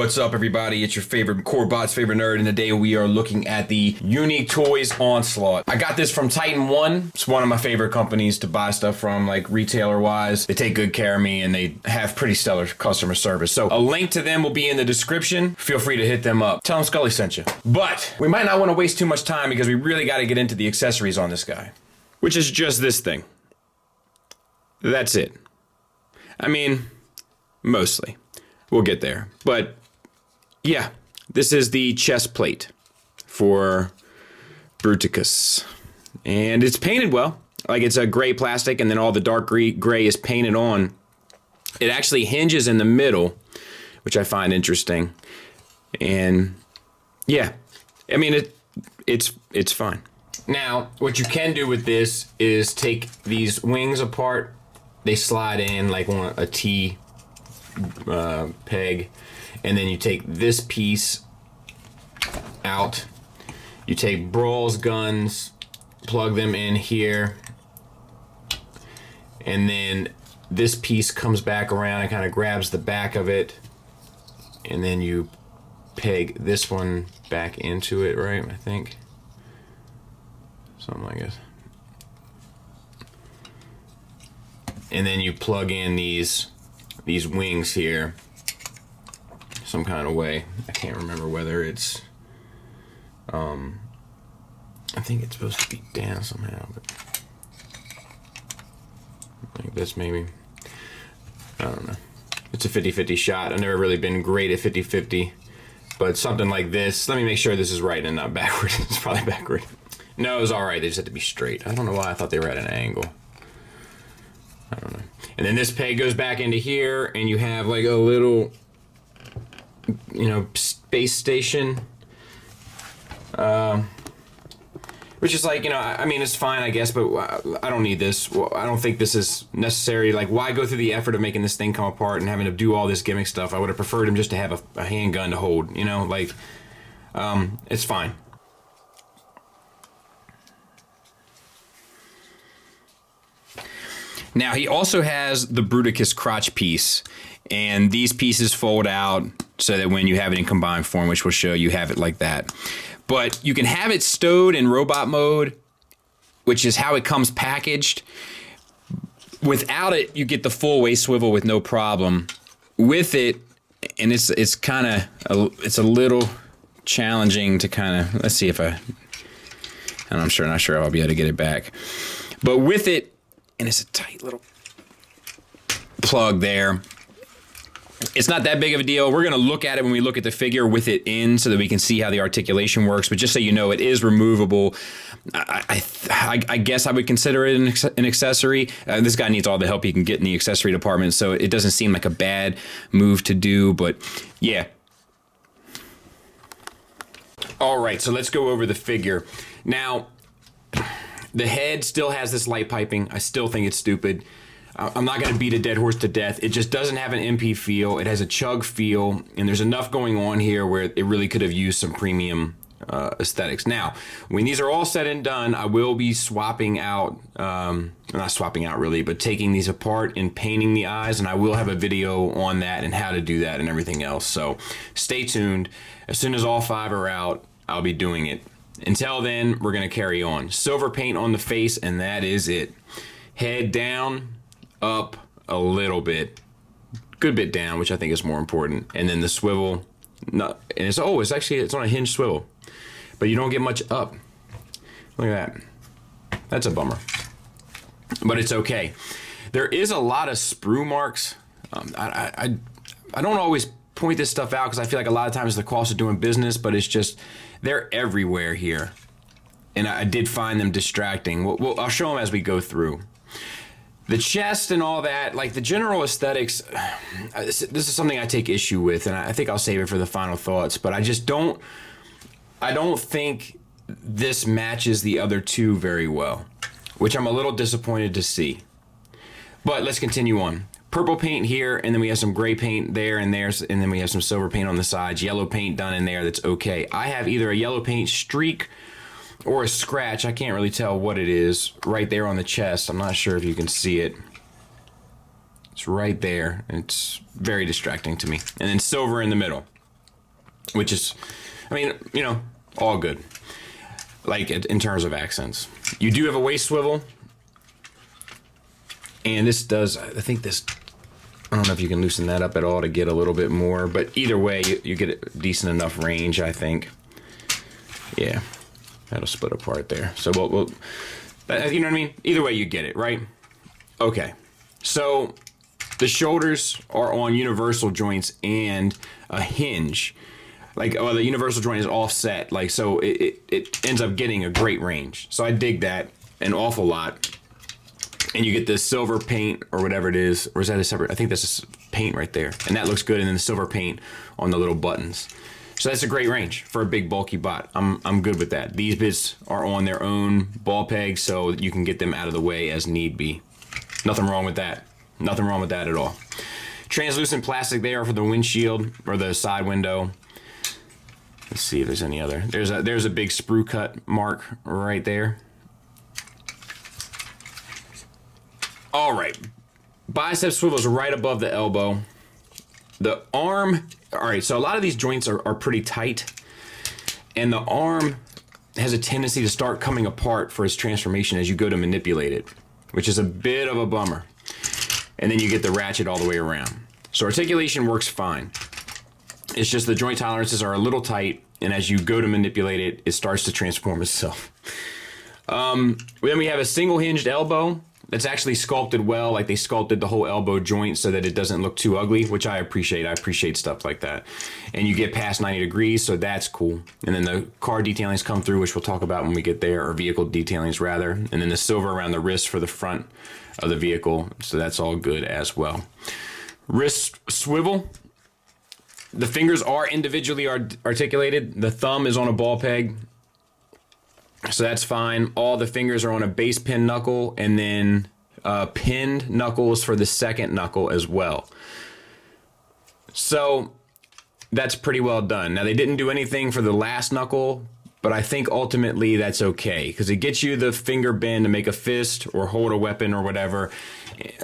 What's up, everybody? It's your favorite Corebot's favorite nerd, and today we are looking at the Unique Toys Onslaught. I got this from Titan One. It's one of my favorite companies to buy stuff from, like retailer-wise. They take good care of me, and they have pretty stellar customer service. So a link to them will be in the description. Feel free to hit them up. Tell them Scully sent you. But we might not want to waste too much time because we really got to get into the accessories on this guy, which is just this thing. That's it. I mean, mostly. We'll get there. But yeah, this is the chest plate for Bruticus. And it's painted well. Like, it's a gray plastic, and then all the dark gray is painted on. It actually hinges in the middle, which I find interesting. And yeah, I mean, it's fine. Now, what you can do with this is take these wings apart. They slide in like on a T peg, and then you take this piece out. You take Brawl's guns, plug them in here, and then this piece comes back around and kind of grabs the back of it, and then you peg this one back into it, right? I think something like this. And then you plug in these wings here some kind of way. I can't remember whether it's I think it's supposed to be down somehow, but like this maybe. I don't know. It's a 50-50 shot. I've never really been great at 50-50, but something like this. Let me make sure this is right and not backward. It's probably backward. No, it was alright. They just had to be straight. I don't know why I thought they were at an angle. I don't know. And then this peg goes back into here, and you have like a little, you know, space station. Which is like, you know, I mean, it's fine, I guess, but I don't need this. Well, I don't think this is necessary. Like, why go through the effort of making this thing come apart and having to do all this gimmick stuff? I would have preferred him just to have a handgun to hold, you know? Like, it's fine. Now, he also has the Bruticus crotch piece, and these pieces fold out so that when you have it in combined form, which we'll show you, have it like that. But you can have it stowed in robot mode, which is how it comes packaged. Without it, you get the full waist swivel with no problem. With it, and it's a little challenging to kind of, let's see if and I'm not sure I'll be able to get it back. But with it, and it's a tight little plug there. It's not that big of a deal. We're going to look at it when we look at the figure with it in so that we can see how the articulation works. But just so you know, it is removable. I guess I would consider it an accessory. This guy needs all the help he can get in the accessory department, so it doesn't seem like a bad move to do. But yeah. All right, so let's go over the figure. Now, the head still has this light piping. I still think it's stupid. I'm not going to beat a dead horse to death. It just doesn't have an MP feel. It has a chug feel, and there's enough going on here where it really could have used some premium aesthetics. Now, when these are all said and done, I will be swapping out, not swapping out really, but taking these apart and painting the eyes, and I will have a video on that and how to do that and everything else. So stay tuned. As soon as all 5 are out, I'll be doing it. Until then, we're going to carry on. Silver paint on the face, and that is it. Head down, up a little bit. Good bit down, which I think is more important. And then the swivel. And it's on a hinge swivel. But you don't get much up. Look at that. That's a bummer. But it's okay. There is a lot of sprue marks. I don't always point this stuff out because I feel like a lot of times the cost of doing business, but it's just, they're everywhere here. And I did find them distracting. I'll show them as we go through. The chest and all that, like the general aesthetics, this is something I take issue with, and I think I'll save it for the final thoughts, but I don't think this matches the other two very well, which I'm a little disappointed to see. But let's continue on. Purple paint here, and then we have some gray paint there and there, and then we have some silver paint on the sides, yellow paint done in there, that's okay. I have either a yellow paint streak or a scratch, I can't really tell what it is, right there on the chest. I'm not sure if you can see it. It's right there, and it's very distracting to me. And then silver in the middle. which is, I mean, you know, all good. Like in terms of accents. You do have a waist swivel. And this does, I think this, I don't know if you can loosen that up at all to get a little bit more, but either way, you get a decent enough range, I think. Yeah, that'll split apart there. So we'll you know what I mean? Either way, you get it, right? Okay, so the shoulders are on universal joints and a hinge. Like, well, the universal joint is offset, like, so it ends up getting a great range. So I dig that an awful lot. And you get this silver paint or whatever it is, or is that a separate? I think that's a paint right there, and that looks good. And then the silver paint on the little buttons. So that's a great range for a big bulky bot. I'm good with that. These bits are on their own ball pegs, so you can get them out of the way as need be. Nothing wrong with that. Nothing wrong with that at all. Translucent plastic there for the windshield or the side window. Let's see if there's any other. There's a big sprue cut mark right there. All right, bicep swivels right above the elbow. The arm, all right, so a lot of these joints are pretty tight, and the arm has a tendency to start coming apart for its transformation as you go to manipulate it, which is a bit of a bummer. And then you get the ratchet all the way around. So articulation works fine. It's just the joint tolerances are a little tight, and as you go to manipulate it, it starts to transform itself. Then we have a single hinged elbow. That's actually sculpted well, like they sculpted the whole elbow joint so that it doesn't look too ugly, which I appreciate. I appreciate stuff like that. And you get past 90 degrees, so that's cool. And then the car detailings come through, which we'll talk about when we get there, or vehicle detailings rather. And then the silver around the wrist for the front of the vehicle, so that's all good as well. Wrist swivel. The fingers are individually articulated. The thumb is on a ball peg. So that's fine. All the fingers are on a base pin knuckle, and then pinned knuckles for the second knuckle as well. So that's pretty well done. Now, they didn't do anything for the last knuckle, but I think ultimately that's okay, because it gets you the finger bend to make a fist or hold a weapon or whatever.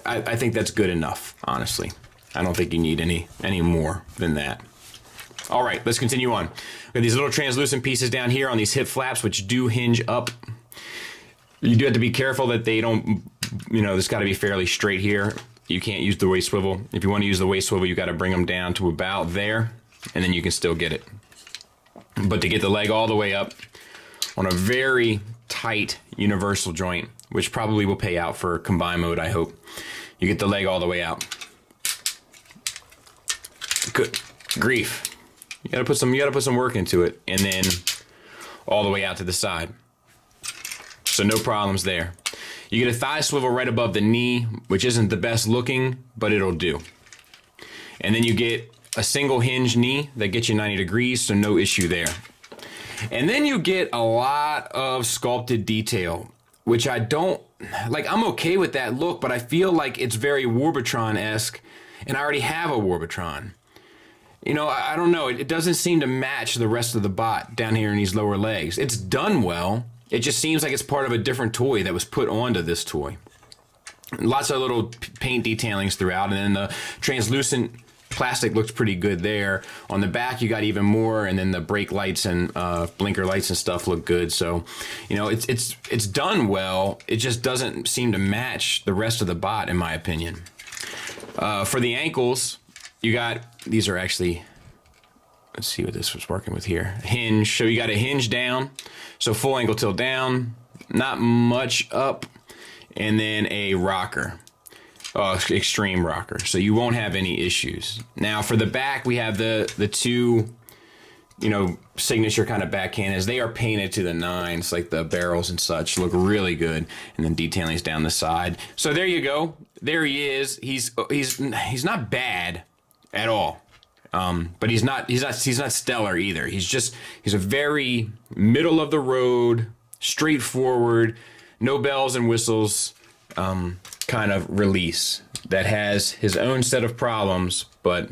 I think that's good enough, honestly. I don't think you need any more than that. All right, let's continue on. We have these little translucent pieces down here on these hip flaps, which do hinge up. You do have to be careful that they don't, you know, it's got to be fairly straight here. You can't use the waist swivel. If you want to use the waist swivel, you got to bring them down to about there, and then you can still get it. But to get the leg all the way up on a very tight universal joint, which probably will pay out for combine mode, I hope, you get the leg all the way out. Good grief. You gotta put some work into it, and then all the way out to the side. So no problems there. You get a thigh swivel right above the knee, which isn't the best looking, but it'll do. And then you get a single hinge knee that gets you 90 degrees, so no issue there. And then you get a lot of sculpted detail, which I don't, like, I'm okay with that look, but I feel like it's very Warbotron-esque, and I already have a Warbotron. You know, I don't know. It doesn't seem to match the rest of the bot down here in these lower legs. It's done well. It just seems like it's part of a different toy that was put onto this toy. Lots of little paint detailings throughout, and then the translucent plastic looks pretty good there. On the back, you got even more, and then the brake lights and blinker lights and stuff look good. So, you know, it's done well. It just doesn't seem to match the rest of the bot, in my opinion. For the ankles, you got, these are actually, let's see what this was working with here. Hinge, so you got a hinge down, so full ankle tilt down, not much up, and then a rocker, extreme rocker, so you won't have any issues. Now for the back, we have the two, you know, signature kind of back cannons. They are painted to the nines, like the barrels and such, look really good, and then detailings down the side. So there you go. There he is. He's not bad at all, but he's not stellar either. He's a very middle of the road, straightforward, no bells and whistles kind of release that has his own set of problems, but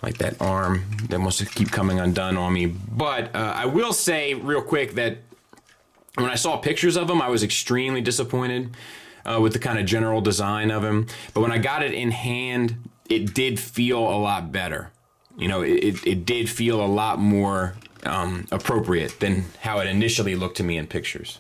like that arm that wants to keep coming undone on me. But I will say real quick that when I saw pictures of him, I was extremely disappointed with the kind of general design of him. But when I got it in hand, it did feel a lot better. you know, it did feel a lot more appropriate than how it initially looked to me in pictures.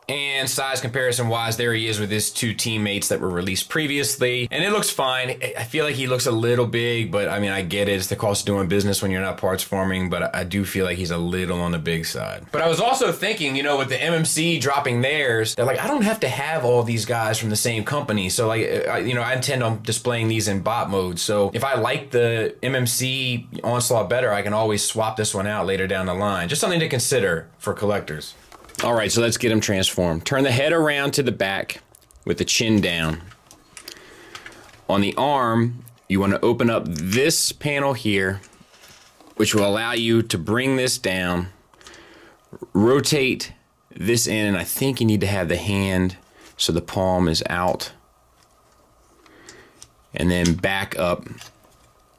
And size comparison wise, there he is with his two teammates that were released previously. And it looks fine. I feel like he looks a little big, but I mean, I get it. It's the cost of doing business when you're not parts farming, but I do feel like he's a little on the big side. But I was also thinking, you know, with the MMC dropping theirs, they're like, I don't have to have all these guys from the same company. So like, you know, I intend on displaying these in bot mode. So if I like the MMC Onslaught better, I can always swap this one out later down the line. Just something to consider for collectors. All right, so let's get him transformed. Turn the head around to the back with the chin down. On the arm, you want to open up this panel here, which will allow you to bring this down, rotate this in, and I think you need to have the hand so the palm is out, and then back up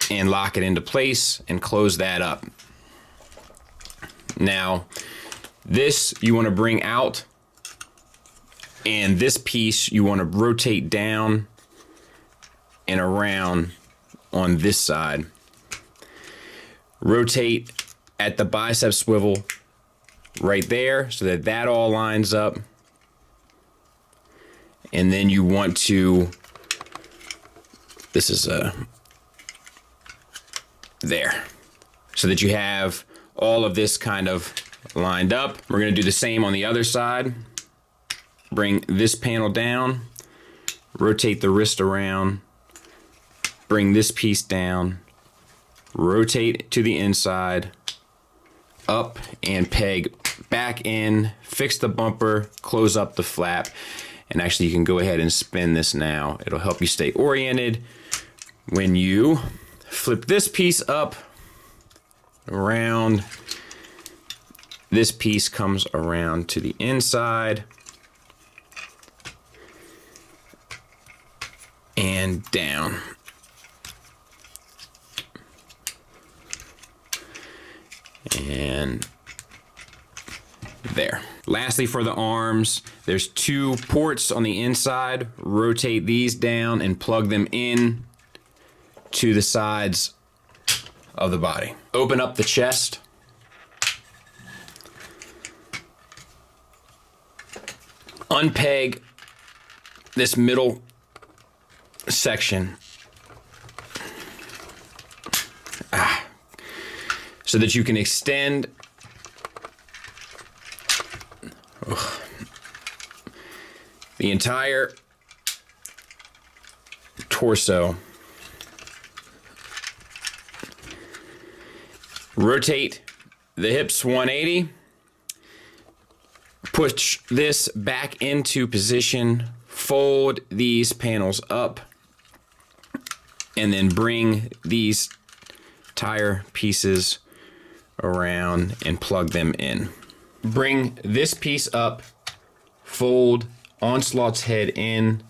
and lock it into place and close that up. Now, this you want to bring out, and this piece you want to rotate down and around on this side. Rotate at the bicep swivel right there so that that all lines up. And then you want to, this is there, so that you have all of this kind of lined up. We're going to do the same on the other side. Bring this panel down, rotate the wrist around, bring this piece down, rotate to the inside, up and peg back in, fix the bumper, close up the flap, and actually you can go ahead and spin this now. It'll help you stay oriented. When you flip this piece up, around, this piece comes around to the inside and down. And there. Lastly, for the arms, there's two ports on the inside. Rotate these down and plug them in to the sides of the body. Open up the chest. Unpeg this middle section so that you can extend the entire torso. Rotate the hips 180. Push this back into position. Fold these panels up. And then bring these tire pieces around and plug them in. Bring this piece up. Fold Onslaught's head in.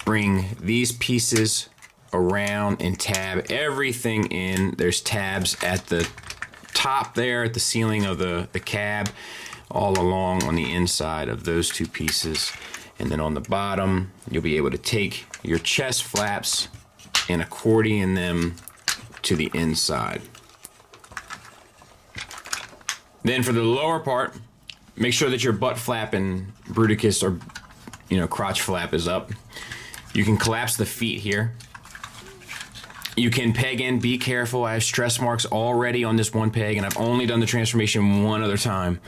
Bring these pieces around and tab everything in. There's tabs at the top there, at the ceiling of the cab, all along on the inside of those two pieces. And then on the bottom, you'll be able to take your chest flaps and accordion them to the inside. Then for the lower part, make sure that your butt flap and Bruticus or crotch flap is up. You can collapse the feet here. You can peg in, be careful. I have stress marks already on this one peg, and I've only done the transformation one other time.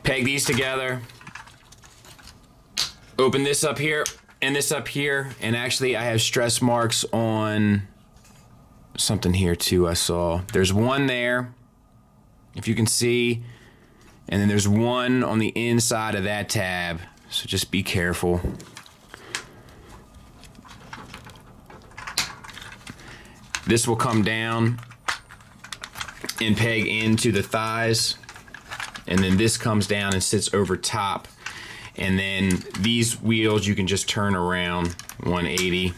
Peg these together. Open this up here and this up here, and actually I have stress marks on something here too. I saw there's one there, if you can see, and then there's one on the inside of that tab, so just be careful. This will come down and peg into the thighs, and then this comes down and sits over top. And then these wheels you can just turn around 180.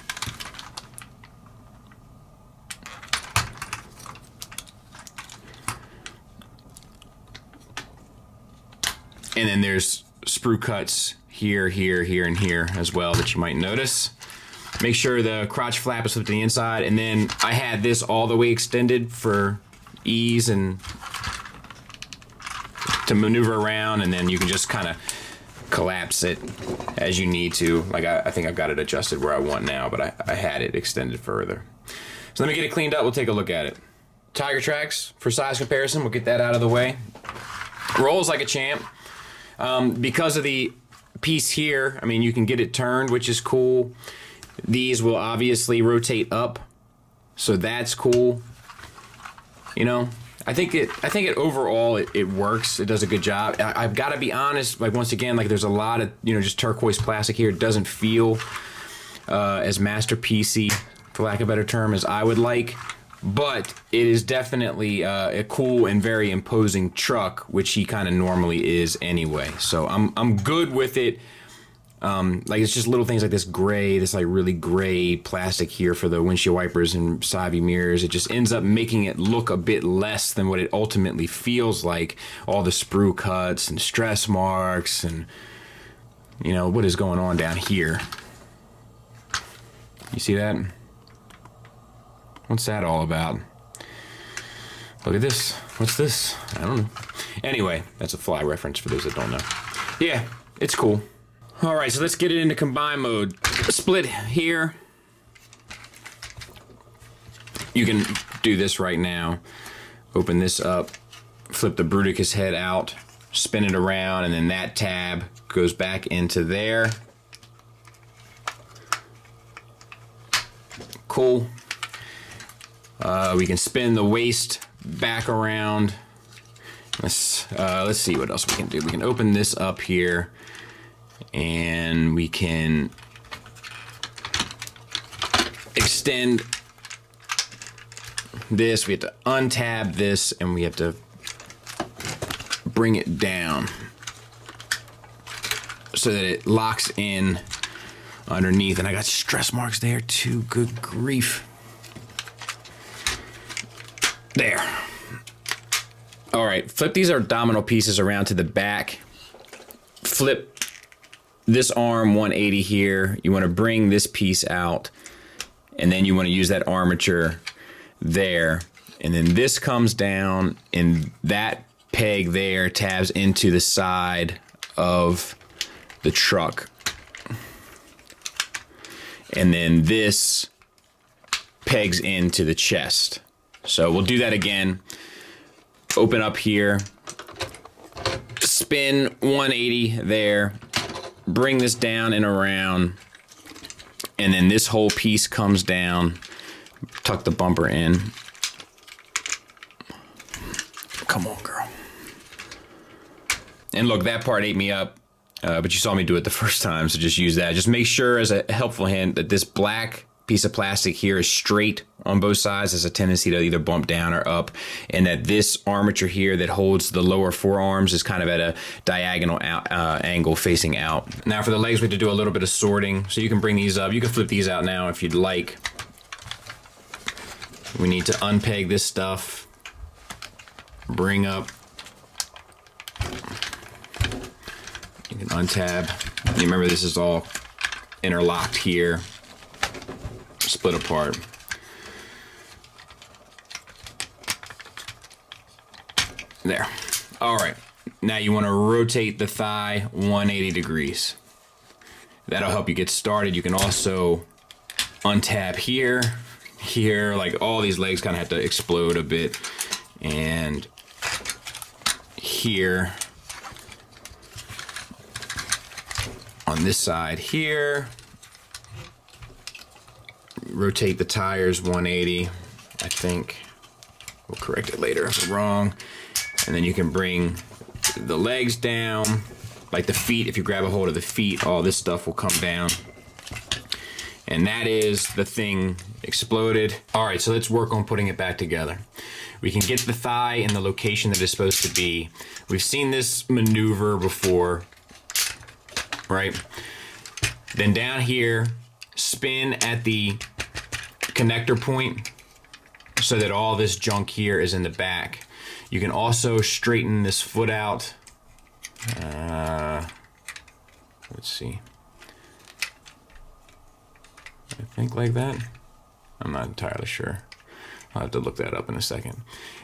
And then there's sprue cuts here, here, here, and here as well that you might notice. Make sure the crotch flap is flipped to the inside, and then I had this all the way extended for ease and to maneuver around, and then you can just kind of collapse it as you need to. Like I think I've got it adjusted where I want now, but I had it extended further. So let me get it cleaned up, we'll take a look at it. Tiger tracks for size comparison, we'll get that out of the way. Rolls like a champ. Because of the piece here, I mean, you can get it turned, which is cool. These will obviously rotate up, so that's cool. You know, I think it overall it works. It does a good job. I've got to be honest. Like once again, like there's a lot of just turquoise plastic here. It doesn't feel as masterpiecey, for lack of a better term, as I would like. But it is definitely a cool and very imposing truck, which he kind of normally is anyway. So I'm good with it. Like it's just little things like this gray, this like really gray plastic here for the windshield wipers and side view mirrors. It just ends up making it look a bit less than what it ultimately feels like. All the sprue cuts and stress marks and what is going on down here. You see that? What's that all about? Look at this. What's this? I don't know. Anyway, that's a Fly reference for those that don't know. Yeah, it's cool. All right, so let's get it into combine mode. Split here. You can do this right now. Open this up, flip the Bruticus head out, spin it around, and then that tab goes back into there. Cool. We can spin the waist back around. Let's see what else we can do. We can open this up here, and we can extend this. We have to untab this, and we have to bring it down so that it locks in underneath. And I got stress marks there too. Good grief. There. All right, flip these abdominal pieces around to the back. Flip this arm 180 here. You want to bring this piece out, and then you want to use that armature there. And then this comes down, and that peg there tabs into the side of the truck. And then this pegs into the chest. So we'll do that again. Open up here, spin 180 there, bring this down and around, and then this whole piece comes down. Tuck the bumper in. Come on, girl. And look, that part ate me up, but you saw me do it the first time, so just use that. Just make sure, as a helpful hint, that this black piece of plastic here is straight on both sides. There's a tendency to either bump down or up, and that this armature here that holds the lower forearms is kind of at a diagonal angle facing out. Now for the legs, we have to do a little bit of sorting, so you can bring these up. You can flip these out now if you'd like. We need to unpeg this stuff, bring up. You can untab. You remember this is all interlocked here. Split apart. There. All right. Now you want to rotate the thigh 180 degrees. That'll help you get started. You can also untab here, here, like all these legs kind of have to explode a bit. And here, on this side here, rotate the tires 180, I think. We'll correct it later if I'm wrong. And then you can bring the legs down, like the feet. If you grab a hold of the feet, all this stuff will come down. And that is the thing exploded. All right, so let's work on putting it back together. We can get the thigh in the location that it's supposed to be. We've seen this maneuver before, right? Then down here, spin at the connector point so that all this junk here is in the back. You can also straighten this foot out. Let's see. I think like that. I'm not entirely sure. I'll have to look that up in a second.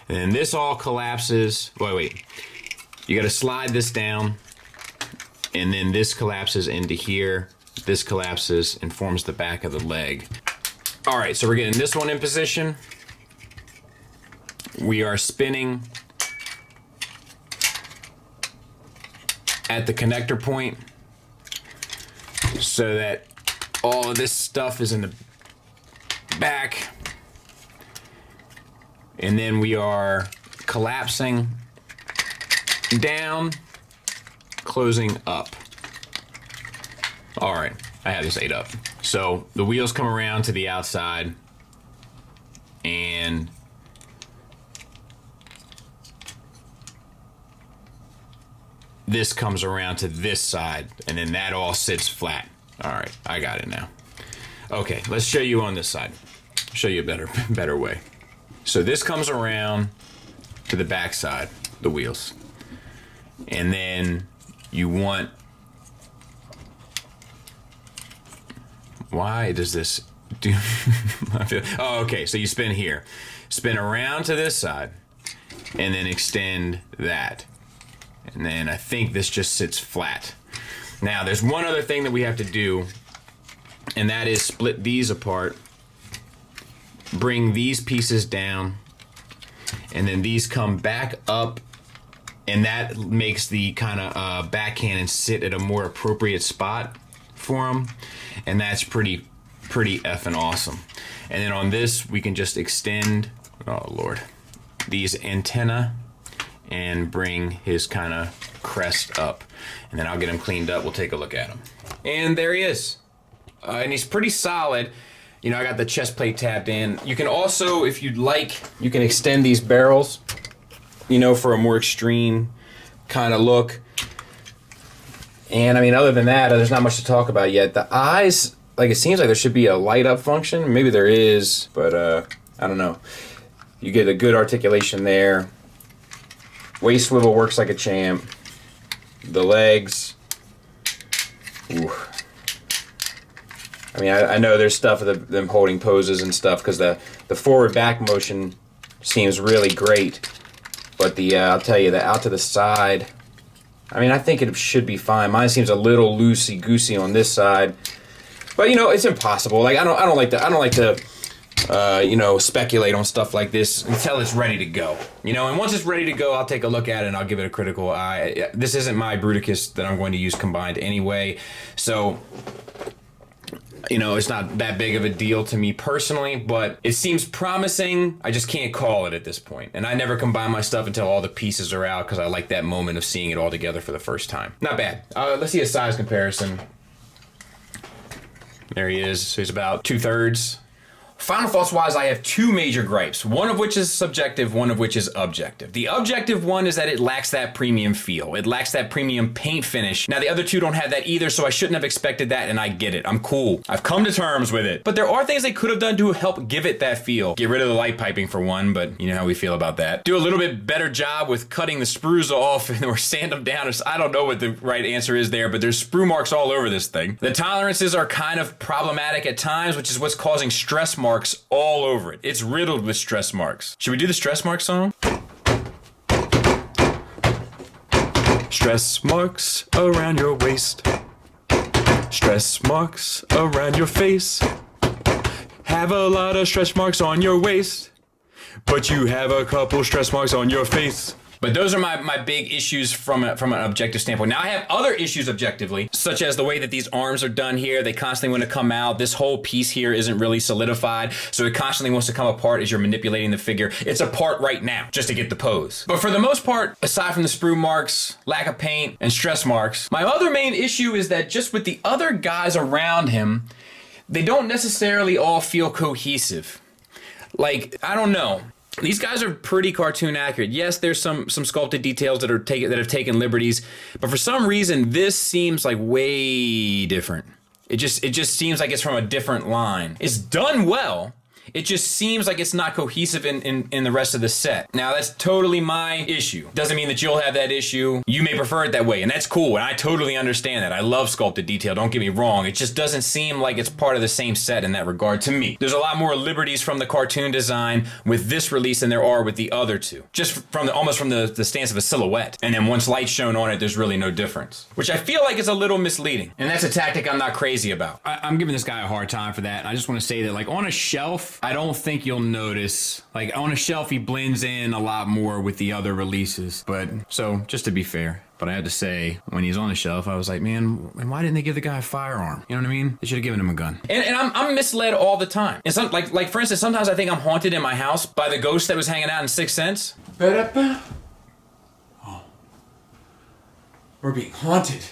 And then this all collapses. Wait. You gotta slide this down, and then this collapses into here. This collapses and forms the back of the leg. All right, so we're getting this one in position. We are spinning at the connector point so that all of this stuff is in the back. And then we are collapsing down, closing up. All right, I have this 8 up. So the wheels come around to the outside, and this comes around to this side, and then that all sits flat. All right, I got it now. Okay, let's show you on this side. Show you a better way. So this comes around to the back side, the wheels. And then you want, why does this do, oh, okay, so you spin here. Spin around to this side, and then extend that. And then I think this just sits flat. Now, there's one other thing that we have to do, and that is split these apart, bring these pieces down, and then these come back up, and that makes the kind of back cannon sit at a more appropriate spot for them, and that's pretty effing awesome. And then on this, we can just extend, oh Lord, these antenna and bring his kind of crest up. And then I'll get him cleaned up. We'll take a look at him. And there he is. And he's pretty solid. You know, I got the chest plate tapped in. You can also, if you'd like, you can extend these barrels, you know, for a more extreme kind of look. And I mean, other than that, there's not much to talk about yet. The eyes, like, it seems like there should be a light up function. Maybe there is, but I don't know. You get a good articulation there. Waist swivel works like a champ. The legs, ooh. I mean, I know there's stuff of them holding poses and stuff because the forward back motion seems really great, but the I'll tell you, the out to the side, I mean, I think it should be fine. Mine seems a little loosey goosey on this side, but you know, it's impossible. Like I don't like to you know, speculate on stuff like this until it's ready to go. You know, and once it's ready to go, I'll take a look at it and I'll give it a critical eye. This isn't my Bruticus that I'm going to use combined anyway, so you know, it's not that big of a deal to me personally, but it seems promising. I just can't call it at this point. And I never combine my stuff until all the pieces are out because I like that moment of seeing it all together for the first time. Not bad. Let's see a size comparison. There he is. So he's about 2/3. Final thoughts wise, I have two major gripes, one of which is subjective, one of which is objective. The objective one is that it lacks that premium feel. It lacks that premium paint finish. Now the other two don't have that either, so I shouldn't have expected that, and I get it. I'm cool. I've come to terms with it. But there are things they could have done to help give it that feel. Get rid of the light piping for one, but you know how we feel about that. Do a little bit better job with cutting the sprues off or sand them down. I don't know what the right answer is there, but there's sprue marks all over this thing. The tolerances are kind of problematic at times, which is what's causing stress marks all over it. It's riddled with stress marks. Should we do the stress mark song? Stress marks around your waist. Stress marks around your face. Have a lot of stretch marks on your waist, but you have a couple stress marks on your face. But those are my big issues from an objective standpoint. Now I have other issues objectively, such as the way that these arms are done here. They constantly want to come out. This whole piece here isn't really solidified, so it constantly wants to come apart as you're manipulating the figure. It's apart right now, just to get the pose. But for the most part, aside from the sprue marks, lack of paint, and stress marks, my other main issue is that just with the other guys around him, they don't necessarily all feel cohesive. Like, I don't know. These guys are pretty cartoon accurate. Yes, there's some sculpted details that have taken liberties, but for some reason this seems like way different. It just seems like it's from a different line. It's done well, it just seems like it's not cohesive in the rest of the set. Now, that's totally my issue. Doesn't mean that you'll have that issue. You may prefer it that way, and that's cool, and I totally understand that. I love sculpted detail, don't get me wrong. It just doesn't seem like it's part of the same set in that regard to me. There's a lot more liberties from the cartoon design with this release than there are with the other two. Just from almost from the stance of a silhouette. And then once light's shown on it, there's really no difference. Which I feel like is a little misleading. And that's a tactic I'm not crazy about. I'm giving this guy a hard time for that. And I just want to say that, like, on a shelf, I don't think you'll notice. Like, on a shelf, he blends in a lot more with the other releases. But, so, just to be fair. But I had to say, when he's on the shelf, I was like, man, why didn't they give the guy a firearm? You know what I mean? They should have given him a gun. And I'm misled all the time. And like for instance, sometimes I think I'm haunted in my house by the ghost that was hanging out in Sixth Sense. Oh. We're being haunted.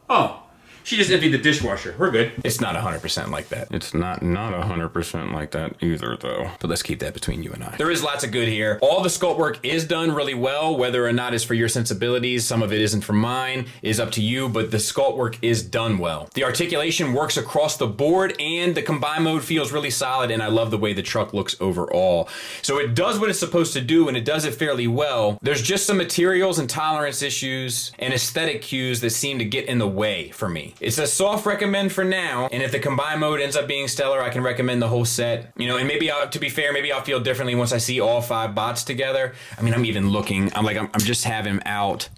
Oh. She just emptied the dishwasher. We're good. It's not 100% like that. It's not 100% like that either, though. But let's keep that between you and I. There is lots of good here. All the sculpt work is done really well, whether or not it's for your sensibilities. Some of it isn't for mine. Is up to you, but the sculpt work is done well. The articulation works across the board, and the combine mode feels really solid, and I love the way the truck looks overall. So it does what it's supposed to do, and it does it fairly well. There's just some materials and tolerance issues and aesthetic cues that seem to get in the way for me. It's a soft recommend for now, and if the combine mode ends up being stellar, I can recommend the whole set. You know, and maybe, to be fair, maybe I'll feel differently once I see all 5 bots together. I mean, I'm even looking, I'm just having him out.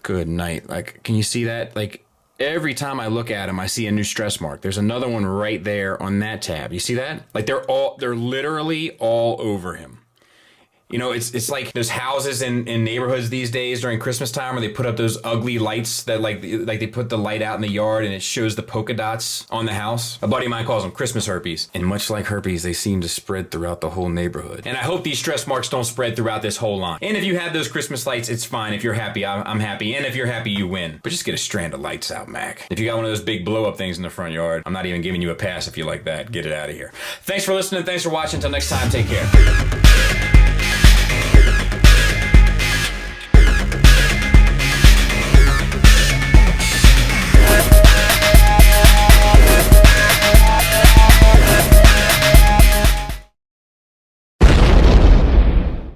Good night. Like, can you see that? Like, every time I look at him, I see a new stress mark. There's another one right there on that tab. You see that? Like, they're literally all over him. You know, it's like those houses in neighborhoods these days during Christmas time where they put up those ugly lights that like they put the light out in the yard and it shows the polka dots on the house. A buddy of mine calls them Christmas herpes. And much like herpes, they seem to spread throughout the whole neighborhood. And I hope these stress marks don't spread throughout this whole line. And if you have those Christmas lights, it's fine. If you're happy, I'm happy. And if you're happy, you win. But just get a strand of lights out, Mac. If you got one of those big blow up things in the front yard, I'm not even giving you a pass if you like that. Get it out of here. Thanks for listening. Thanks for watching. Until next time, take care.